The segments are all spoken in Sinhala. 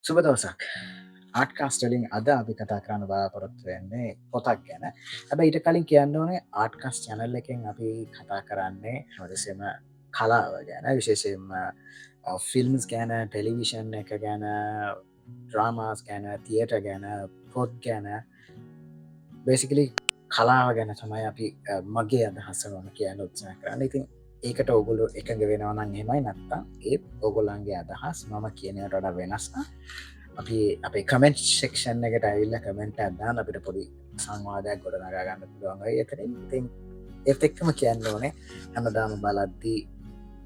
සුබ දවසක්. ආට්කාස්ට් වලින් අද අපි කතා කරන්න බලාපොරොත්තු වෙන්නේ පොතක් ගැන. හැබැයි ඊට කලින් කියන්න ඕනේ ආට්කාස්ට් channel එකෙන් අපි කතා කරන්නේ හැමතිස්සෙම කලාව ගැන. විශේෂයෙන්ම ෆිල්ම්ස් ගැන, ටෙලිවිෂන් එක ගැන, ඩ්‍රාමාස් ගැන, තියේටර් ගැන, පොත් ගැන, බේසිකලි කලාව ගැන තමයි අපි මගේ අදහස වන කියන්න උත්සාහ කරන්න. ඉතින් ඒකට ඔගුලු එකඟ වෙනවනන් හෙමයි නැත්තා ඒත් ඔගොලන්ගේ අදහස් මම කියනයට වඩා වෙනස් අපි අපේ කමෙන්ට් ශෙක්ෂන් එකට ඇවිල්ල කමෙන්ට් අදදාන්න අපිට පොඩි සංවාදයක් ගොඩනගා ගන්න පුළුවන් එතරින් ඉතින් ඒත් එක්කම කියන්න ඕනේ හැමදාම බලද්දී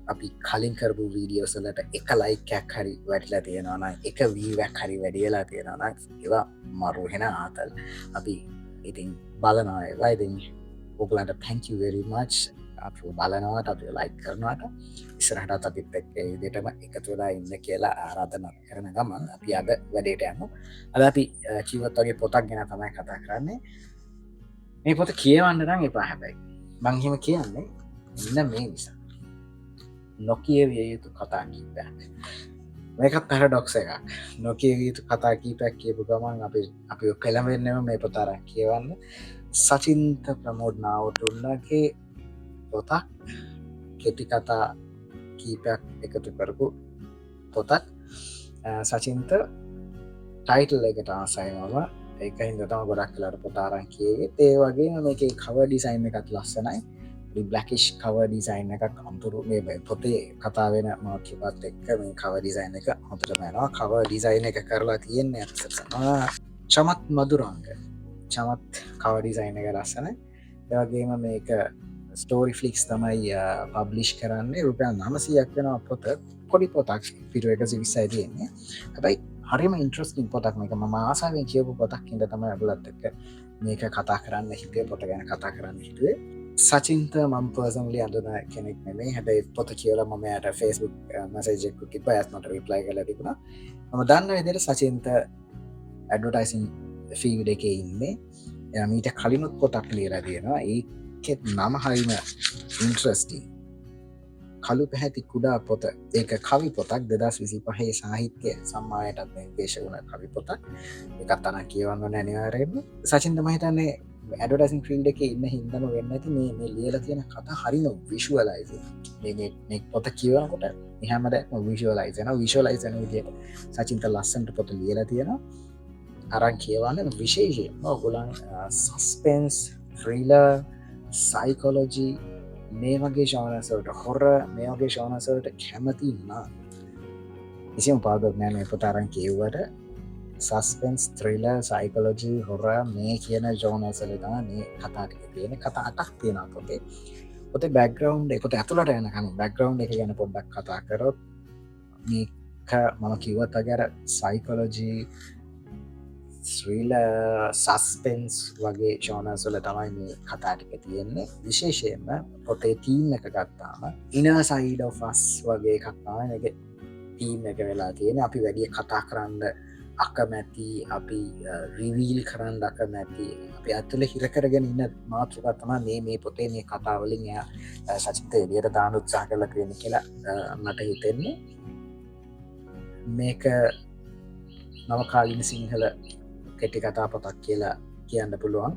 අපි කලින් කරපු වීඩියෝසලට එක ලයිකයක් හරි වැටලා තියෙනවන එක වීවැක් හරි වැඩියලා තියෙනවන ඒවා මරුහෙන ආතල් අපි ඉතින් බලනවාවා ඉතින් ඔගලන්ට thank you very much අප බලනවාට අප ලයික් කරනවාට ඉස්සරහටත් අපිත් එක්ක විදිහටම එකතු වෙලා ඉන්න කියලා ආරාධනා කරන ගමන් අපි අද වැඩේට යමු. අද අපි කිව්වත් වගේ පොතක් ගැන තමයි කතා කරන්නේ. මේ පොත කියවන්න නම් එපා හැබැයි. මං එහෙම කියන්නේ මෙන්න මේ නිසා. නොකියවිය යුතු කතා කීපයක්. මේකත් පැරඩොක්ස් එකක්. නොකියවිය යුතු කතා කීපයක් කියපු ගමන් අපි පෙළඹෙන්නෙම මේ පොත අරන් කියවන්න. සචින්ත ප්‍රමෝද් නාවටුන්නගේ පොතක් කෙටි කතා කීපයක් එකතු කරපු පොතක්. සචින්ත ටයිටල් එකට ආසයිමම ඒක හිදතම ගොඩක් කලට පොතාරන් කියේ ඒ වගේ මේක කව ඩිසයින් එකත් ලස්සනයි බ්ලකිෂ් කව ඩිසයින් එකක් අම්තුරු මේ පොතේ කතාවෙන මාකිපත් එක්ක මේ කව ඩිසයින් එක හොතට මැනවා කව ඩිසයින් එක කරලා තියෙන්නේ චමත් මදුරංග චමත් කව ඩිසයින් එක ලස්සන ඒවගේම මේක ස්ටෝරි ෆලික්ස් තමයි පබ්ලිෂ් කරන්නේ රුපයන් 900ක් වෙනවා පොත පොඩි පොතක් පිටුව එක විස්සයි තියෙන්නේ හැබයි හරිම ඉන්ට්‍රස්ටිං පොතක් මේක මම ආසාාවෙන් කියපු පොතක් ඉට තමයි ඇබලත් එක්ක මේක කතා කරන්න හිතේ පොට ගැන කතා කරන්න හිතුවේ සචින්ත මම් පර්සන්ලි අඳුන කෙනෙක් නෙමේ හැබයි පොත කියල මම යට ෆෙස්බුක් මසේජෙක්කු තිබ ඇත්මට රිප්ලයි කල තිබුණ ම දන්න විදිට සචින්ත ඇඩටයිසින් ෆීවිඩ එක ඉන්නේ මීට කලිනුත් පොතක් ලියලා තියෙනවා ඒකෙත් නම හරිම ඉන්ට්‍රස්ටිං කළු පැහැති කුඩා පොත ඒක කවි පොතක් 2025 සාහිත්‍ය සම්මානයටත් නිර්දේශ වුණ කවි පොතක් එකත් අන කියවන්න අනිවාර්යයෙන්ම සචින්ත මම හිතන්නේ ඇඩ්වර්ටයිසින් ෆීල්ඩ් එකේ ඉන්න හින්දාම වෙන්න ඇති මේ ලියලා තියෙන කතා හරිම විෂුවලයිස් මේ පොත කියවනකොට හැමදේම විෂුවලයිස් වෙනවා විෂුවලයිස් වෙන විදිහට සචින්ත ලස්සනට පොත ලියලා තියෙනවා අරන් කියවන්න විශේෂයෙන්ම ඔයගොල්ලන් සස්පෙන්ස් ත්‍රිලර් සයිකොලොජි මේ වගේ ශානසවට හොර මේ වගේ ශානසවට කැමති නම් කිසිම පාදක් නෑ මේ පොත අරන් කියවුවට සස්පෙන්ස් ත්‍රිලර් සයිකොලොජි හොර මේ කියන ජෝනර්ස්වල තමයි මේ කතා ටික තියෙන්නේ කතා 8ක් තියෙනවා පොතේ පොතේ බෑග්ග්‍රවුන්ඩ් එක පොත ඇතුළට යනකම් බෑග්ග්‍රවුන්ඩ් එක ගැන පොඩ්ඩක් කතා කරොත් මේක මම කිව්වත් වගේ අර සයිකොලොජි ශ්‍රීල සස්පෙන්ස් වගේ ශෝනස්වල තමයි මේ කතාටික තියෙන්නේ විශේෂයෙන්ම පොතේ තීම් එක ගත්තාම ඉන සයිඩ ෆස් වගේ කත්තාව එක තීම් එක වෙලා තියෙන අපි වැඩිය කතා කරන්න අකමැති අපි රිවීල් කරන්න අකමැති අපි ඇතුළ හිරකරගෙන ඉන්න මාතෘකත්තම මේ පොතේ මේ කතාවලින් සචිත එලියට දාන උත්සාහ කල තියෙන කියලා මට හිතෙන්නේ මේක නවකාලින සිංහල කෙටි කතා පොතක් කියලා කියන්න පුළුවන්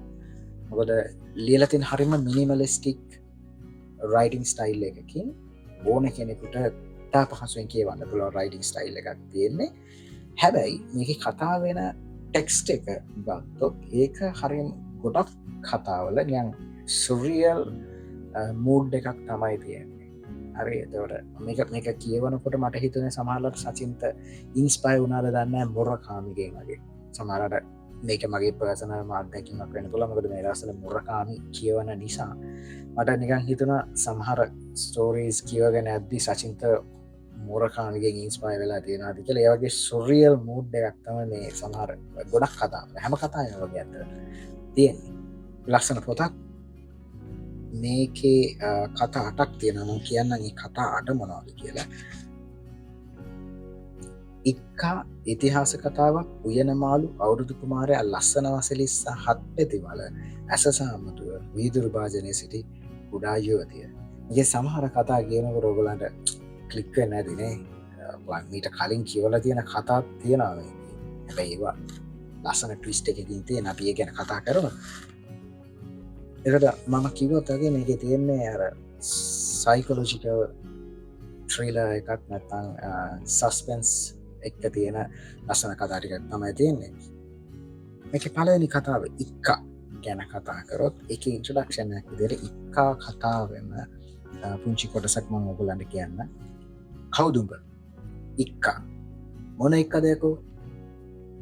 මොකද ලියලතින් හරිම මිනිමලිස්ටික් රයිටිං ස්ටයිල් එකකින් ඕන කෙනෙකුට තා පහසුවෙන් කියවන්න පුළුවන් රයිටිං ස්ටයිල් එකක් තියෙන්නේ හැබැයි මේක කතා වෙන ටෙක්ස්ට් එක ගත්තොත් ඒක හරිම ගොඩක් කතාවල නියන් සුරියල් මූඩ් එකක් තමයි තියෙන්නේ හරි එතකොට මේක කියවනකොට මට හිතුනේ සමහරවිට සචින්ත ඉන්ස්පයර් වුණාද දන්නේ නැහැ මොරකාමිගෙන් වගේ සමහරවිට මේක මගේ පර්සනල් මාධ්‍යකින්ක් වෙන්න පුළුවන් මොකද මේ දවස්වල මොරකාමි කියවන නිසා මට නිකන් හිතුණා සමහර ස්ටෝරීස් කියවගෙන යද්දි සචින්ත මොරකාමිගෙන් ඉන්ස්පයර් වෙලා තියෙනවාද කියලා ඒ වගේ සුරියල් මූඩ් එකක් තමයි මේ සමහර ගොඩක් කතා හැම කතාවම වගේ අතට තියෙන්නේ ලස්සන පොතක් මේකේ කතා 8ක් තියෙනවා මම කියන්නම් මේ කතා 8 මොනවද කියලා ඉක්කා ඉතිහාස කතාවක් උයනමාලු අවුරුදු කුමාරයා ලස්සන වසලිස්ස හත් පෙතිවල ඇසසාමතුව වීදුරු භාජනය සිටි කුඩා යුවතිය. මේ සමහර කතා කියනකොට ඔයගලන්ට ක්ලික් වෙන්නේ නැතිනේ. මීට කලින් කියවලා තියෙන කතාත් තියෙනවා මේ. ඒවා ලස්සන ට්විස්ට් එකකින් තියෙන අපි ඒ ගැන කතා කරමු. එකට මම කිව්වොත් වගේ මේකේ තියෙන්නේ අර සයිකොලොජිකල් ත්‍රිලර් එකක් නැත්නම් සස්පෙන්ස් එක්ක තියෙන ලස්සන කතා ටිකක් තමයි තියෙන්නේ. මේකේ පළවෙනි කතාව ඉක්කා ගැන කතා කරොත් ඒකේ ඉන්ට්‍රොඩක්ෂන් එකක් විදිහට ඉක්කා කතාවෙම පුංචි කොටසක් මම ඔයගොල්ලන්ට කියන්න. කවුද උඹ? ඉක්කා. මොන එක්කද යකෝ?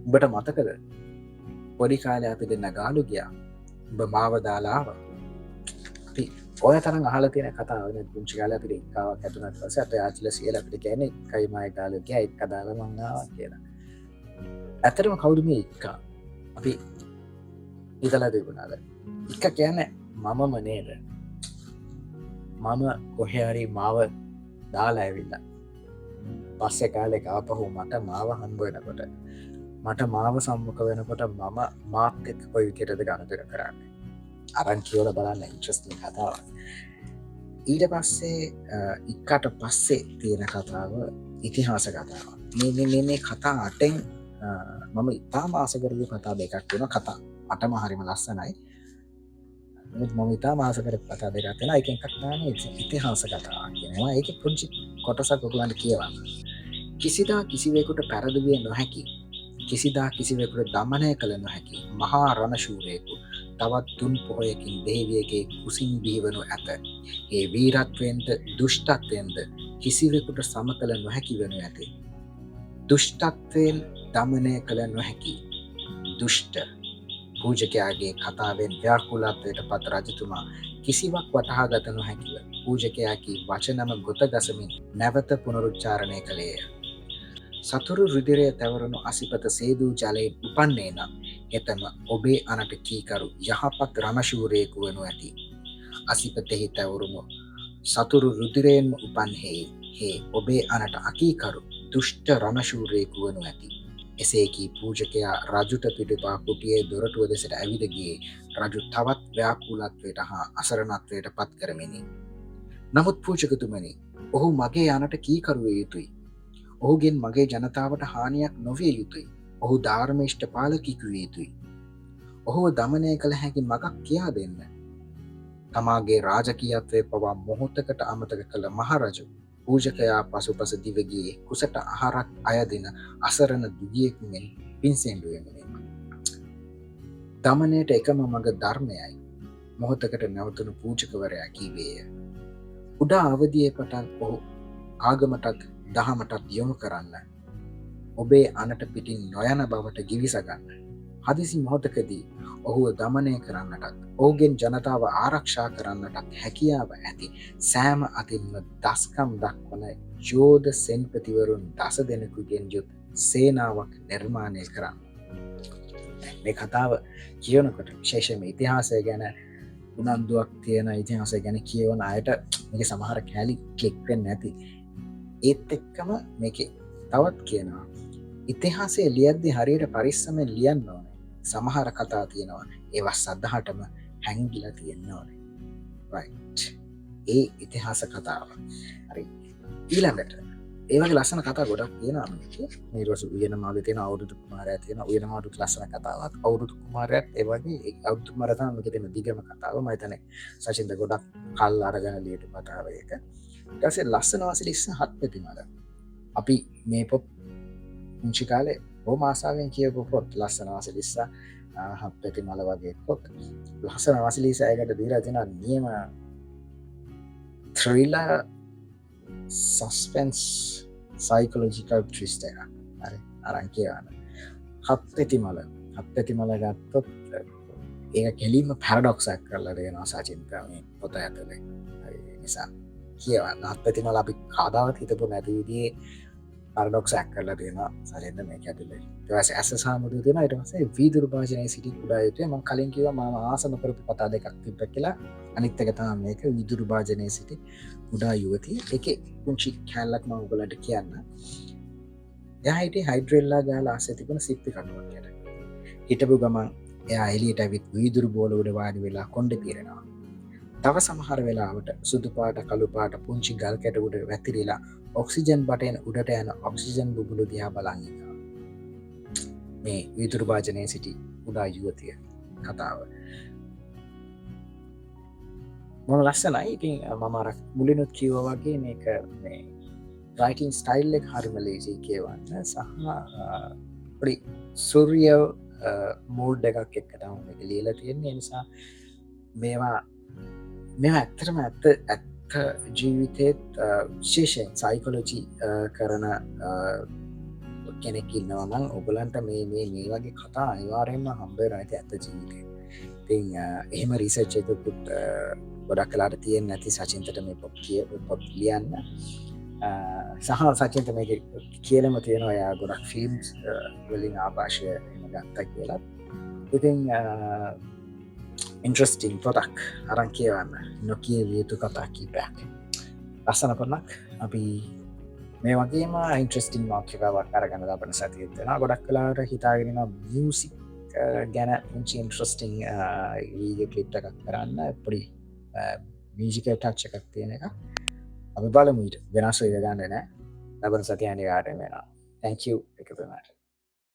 උඹට මතකද? පොඩි කාලේ අපි දෙන්න ගාලු ගියා. උඹ මාව දාලා ආවා. අපි ඔය තරම් අහලා තියෙන කතාව නේ පුංචි කාලේ අපිට ඉක්කාවක් ඇතුණත් පස්සේ අපේ ආච්චිලා සීලා අපිට කියන්නේ ඉක්කයි මායි ගාලු ගියා ඉක්ක දාලා මං ආවා කියලා. ඇත්තටම කවුද මේ ඉක්කා? අපි ඉතලා තිබුණාද? ඉක්ක කියන්නේ මමම නේද? මම කොහේ හරි මාව දාලා ඇවිල්ලා පස්සේ කාලෙක ආපහු මට මාව හම්බ වෙනකොට මට මාව සම්මුඛ වෙනකොට මම මාත් එක්ක කොයි විදිහටද ගනුදෙනු කරන්නේ අරන් කියවලා බලන්න ඉන්ට්‍රස්ටිං කතාවක්. ඊට පස්සේ ඉක්කට පස්සේ තියෙන කතාව ඉතිහාස කතාවක්. මේ කතා අටෙන් මම ඉතාම ආස කරපු කතා දෙකක් වෙනවා. කතා අටම හරිම ලස්සනයි. මම ඉතාම ආස කරපු කතා දෙකක් වෙනවා. එකෙන් එකක් තමයි ඉතිහාස කතාවක් කියනවා. ඒකේ පුංචි කොටසක් ඔයගොල්ලන්ට කියවන්න. කිසිදා කිසිවෙකුට පෙරදුවිය නොහැකි, කිසිදා කිසිවෙකුට දමනය කළ නොහැකි මහා රණශූරයෙකු තවත් තුන් පොහොයකින් දෙවියගේ කුසින් බිහිවනු ඇත. ඒ වීරත්වයෙන්ද දුෂ්ටත්වයෙන්ද කිසිවෙකුට සම කළ නොහැකි වනු ඇත. දුෂ්ටත්වයෙන් දමනය කළ නොහැකි දුෂ්ට පූජකයාගේ කතාවෙන් ව්‍යාකුලත්වයට පත් රජතුමා කිසිවක් වටහා ගත නොහැකිව පූජකයාගේ වචනම ගොත ගසමින් නැවත පුනරුච්චාරණය කළේය. සතුරු රුධිරය තැවරුණු අසිපත සේදූ ජලයෙන් උපන්නේ නම් එතම ඔබේ අනට කීකරු යහපත් රණශූරයෙකු වනු ඇති. අසිපතෙහි තැවරුණු සතුරු රුධිරයෙන්ම උපන් හේ ඔබේ අනට අකීකරු දුෂ්ට රණශූරයෙකු වනු ඇති. එසේ කී පූජකයා රජුට පිටුපා කුටියේ දොරටුව දෙසට ඇවිද ගියේ රජු තවත් ව්‍යාකූලත්වයට හා අසරණත්වයට පත් කරමිනි. නමුත් පූජකතුමනි, ඔහු මගේ අනට කීකරු විය යුතුයි. ඔහුගෙන් මගේ ජනතාවට හානියක් නොවිය යුතුයි. ඔහු ධර්මිෂ්ඨ පාලකෙකු විය යුතුයි. ඔහුව දමනය කළ හැකි මගක් කියා දෙන්න. තමාගේ රාජකීයත්වයේ පවා මොහොතකට අමතක කළ මහරජු පූජකයා පසුපස දිව ගියේ කුසට ආහාරක් අයදින අසරණ දුගියෙකු මෙන් පින්සෙන්ඩු වෙමිනි. දමනයට එකම මඟ ධර්මයයි. මොහොතකට නැවතුණු පූජකවරයා කීවේය. උඩා අවදියේ පටන් ඔහු ආගමටත් දහමටත් යොමු කරන්න. ඔබේ අනට පිටින් නොයන බවට ගිවිසගන්න. හදිසි මොහොතකදී ඔහුව දමනය කරන්නටත් ඔහුගෙන් ජනතාව ආරක්ෂා කරන්නටත් හැකියාව ඇති සෑම අතින්ම දස්කම් දක්වන යෝධ සෙන්පතිවරුන් දස දෙනෙකුගෙන් යුත් සේනාවක් නිර්මාණය කරන්න. මේ කතාව කියනකොට විශේෂයෙන්ම ඉතිහාසය ගැන උනන්දුවක් තියෙන ඉතිහාසය ගැන කියවන අයට මේකේ සමහර කැලි ක්ලික් වෙන්නේ නැති. ඒත් එක්කම මේකේ තවත් කියනවා ඉතිහාසය ලියද්දී හරියට පරිස්සමෙන් ලියන්න ඕනේ. සමහර කතා තියෙනවා ඒවා සදහටම හැංගිලා තියෙන්න ඕනේ. රයිට්. ඒ ඉතිහාස කතාව. හරි. ඊළඟට ඒ වගේ ලස්සන කතා ගොඩක් තියෙනවා මේකේ. මේ රස උයනමාගේ තියෙන අවුරුදු කුමාරයා තියෙන උයනමාට ලස්සන කතාවක්. අවුරුදු කුමාරයාත් ඒ වගේ අවුරුදු කුමාරයා තමයි මේකේ තියෙන දිගම කතාව. මම හිතන්නේ සචින්ද ගොඩක් කල් අරගෙන ලියපු කතාව ඒක. ඊට පස්සේ ලස්සන වාසිලිස්ස හත් ප්‍රතිමාද. අපි මේ පොත් පුංචි කාලේ බොහොම ආසාවෙන් කියපු පොත් ලස්සන වාසිලිස්ස හත් ප්‍රතිමාල වගේ පොත්. ලස්සන වාසිලිස්ස ඒකට දීලා තියෙන නියම thriller suspense psychological twist එක. හරි. අරන් කියවන්න. හත් ප්‍රතිමාල ගත්තොත් ඒක කෙලින්ම paradox එකක් කරලා දෙනවා සචින්ත මේ පොත ඇතුලේ. හරි. නිසා කියවන්න. හත් ප්‍රතිමාල අපි කවදාවත් හිතපො නැති විදිහේ paradox එකක් කරලා දෙනවා සචින්ත මේක ඇතුලේ. ඊට පස්සේ ඇස සාමුදුව දෙනවා. ඊට පස්සේ වීදුරු භාජනයේ සිටි කුඩා යුතුය. මම කලින් කිව්වා මම ආසම කරපු කතා දෙකක් තිබ්බ කියලා. අනිත් එක තමයි මේක වීදුරු භාජනයේ සිටි කුඩා යුවතිය. ඒකේ පුංචි කැලලක් මම ඔයගලන්ට කියන්න. එයා හිටියේ හයිඩ්‍රෙල්ලා ගහලා ආසේ තිබුණ සිප්පි කටුවක් යට. හිටපු ගමන් එයා එළියට ඇවිත් වීදුරු බෝල උඩ වාඩි වෙලා කොණ්ඩේ පිරෙනවා. තව සමහර වෙලාවට සුදු පාට කළු පාට පුංචි ගල් කැට උඩ වැතිරිලා ඔක්සිජන් බටේන උඩට යන ඔක්සිජන් බුබුලු දිහා බලන් ඉන්නවා. මේ විදුරු භාජනයේ සිටි උඩා යුවතිය කතාව මොන ලස්සනයි. ඉතින් මම අර මුලිනුත් කිව්වා වගේ මේක මේ රයිටින් ස්ටයිල් එක හරිම ලේසි කියවන්න සහ පොඩි සුරියල් මූඩ් එකක් එක්ක තමයි මේක ලියලා තියෙන්නේ. නිසා මේවා ඇත්තටම ඇත්ත ජීවිතේත් විශේෂයෙන් සයිකොලොජි කරන කෙනෙක් ඉන්නවා නම් ඔයගලන්ට මේ වගේ කතා අනිවාර්යයෙන්ම හම්බ වෙනවා ඇත්ත ජීවිතේ. ඉතින් එහෙම රිසර්ච් එකකුත් ගොඩක් කලාට තියෙන්නේ නැති සචින්තට මේ පොත් ලියන්න සහ සචින්ත මේක කියලම තියෙනවා එයා ගොඩක් ෆිල්ම්ස් වලින් ආభాෂය එහෙම ගත්තා කියලා. ඉතින් ඉන්ට්‍රස්ටිං පොතක් අරන් කියවන්න නොකියවිය යුතු කතා කීපයක්. ලස්සන පොතක්. අපි මේ වගේම ඉන්ට්‍රස්ටිං මාතෘකාවක් අරගෙන අපිට සතියෙත් වෙනවා. ගොඩක් කලාට හිතාගෙන ඉන්නවා මියුසික් ගැන පුංචි ඉන්ට්‍රස්ටිං වීඩියෝ ක්ලිප් එකක් කරන්න පොඩි මියුසිකල් ටච් එකක් තියෙන එක. අපි බලමු ඊට වෙනස් වෙයි ගන්න නෑ. ලබන සතිය අනිවාර්යයෙන් වෙනවා. Thank you එකතු වෙනාට.